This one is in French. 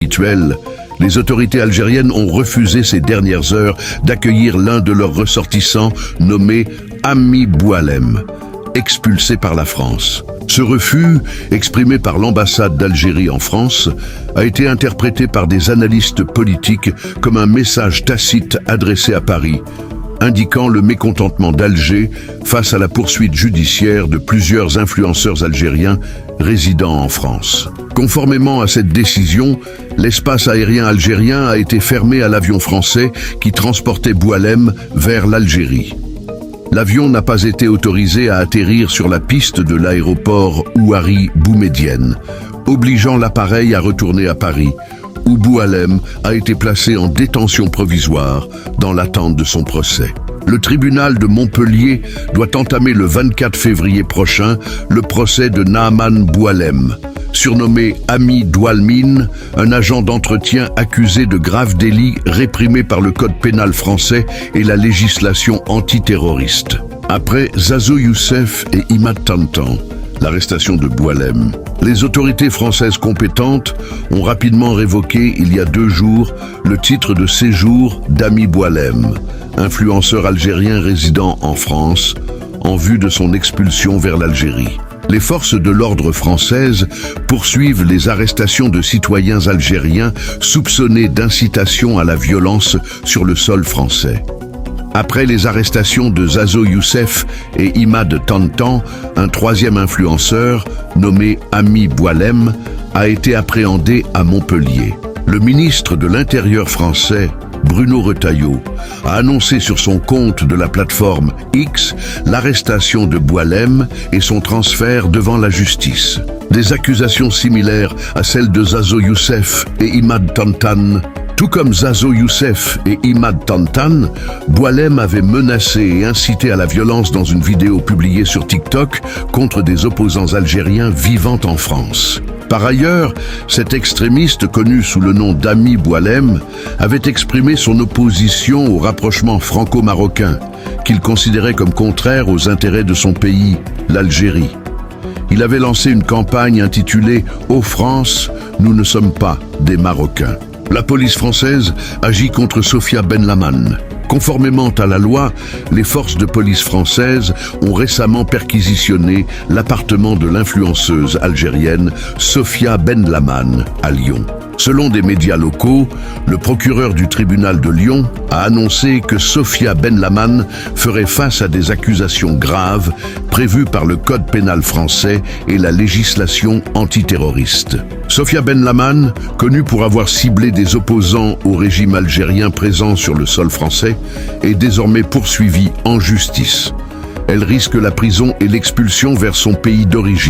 Habituel, les autorités algériennes ont refusé ces dernières heures d'accueillir l'un de leurs ressortissants nommé Ami Boualem, expulsé par la France. Ce refus, exprimé par l'ambassade d'Algérie en France, a été interprété par des analystes politiques comme un message tacite adressé à Paris, indiquant le mécontentement d'Alger face à la poursuite judiciaire de plusieurs influenceurs algériens résidant en France. Conformément à cette décision, l'espace aérien algérien a été fermé à l'avion français qui transportait Boualem vers l'Algérie. L'avion n'a pas été autorisé à atterrir sur la piste de l'aéroport Ouari Boumedienne, obligeant l'appareil à retourner à Paris, où Boualem a été placé en détention provisoire dans l'attente de son procès. Le tribunal de Montpellier doit entamer le 24 février prochain le procès de Naaman Boualem, surnommé Ami Doualmine, un agent d'entretien accusé de graves délits réprimés par le code pénal français et la législation antiterroriste. Après Zazo Youssef et Imad Tantan, l'arrestation de Boualem, les autorités françaises compétentes ont rapidement révoqué il y a 2 jours le titre de séjour d'Ami Boualem, influenceur algérien résidant en France, en vue de son expulsion vers l'Algérie. Les forces de l'ordre françaises poursuivent les arrestations de citoyens algériens soupçonnés d'incitation à la violence sur le sol français. Après les arrestations de Zazo Youssef et Imad Tantan, un 3e influenceur, nommé Ami Boualem, a été appréhendé à Montpellier. Le ministre de l'Intérieur français, Bruno Retailleau, a annoncé sur son compte de la plateforme X l'arrestation de Boualem et son transfert devant la justice. Des accusations similaires à celles de Zazo Youssef et Imad Tantan. Tout comme Zazo Youssef et Imad Tantan, Boualem avait menacé et incité à la violence dans une vidéo publiée sur TikTok contre des opposants algériens vivant en France. Par ailleurs, cet extrémiste connu sous le nom d'Ami Boualem avait exprimé son opposition au rapprochement franco-marocain, qu'il considérait comme contraire aux intérêts de son pays, l'Algérie. Il avait lancé une campagne intitulée « Ô France, nous ne sommes pas des Marocains ». La police française agit contre Sofia Benlaman. Conformément à la loi, les forces de police françaises ont récemment perquisitionné l'appartement de l'influenceuse algérienne Sofia Benlaman à Lyon. Selon des médias locaux, le procureur du tribunal de Lyon a annoncé que Sofia Benlaman ferait face à des accusations graves prévues par le code pénal français et la législation antiterroriste. Sofia Benlaman, connue pour avoir ciblé des opposants au régime algérien présents sur le sol français, est désormais poursuivie en justice. Elle risque la prison et l'expulsion vers son pays d'origine.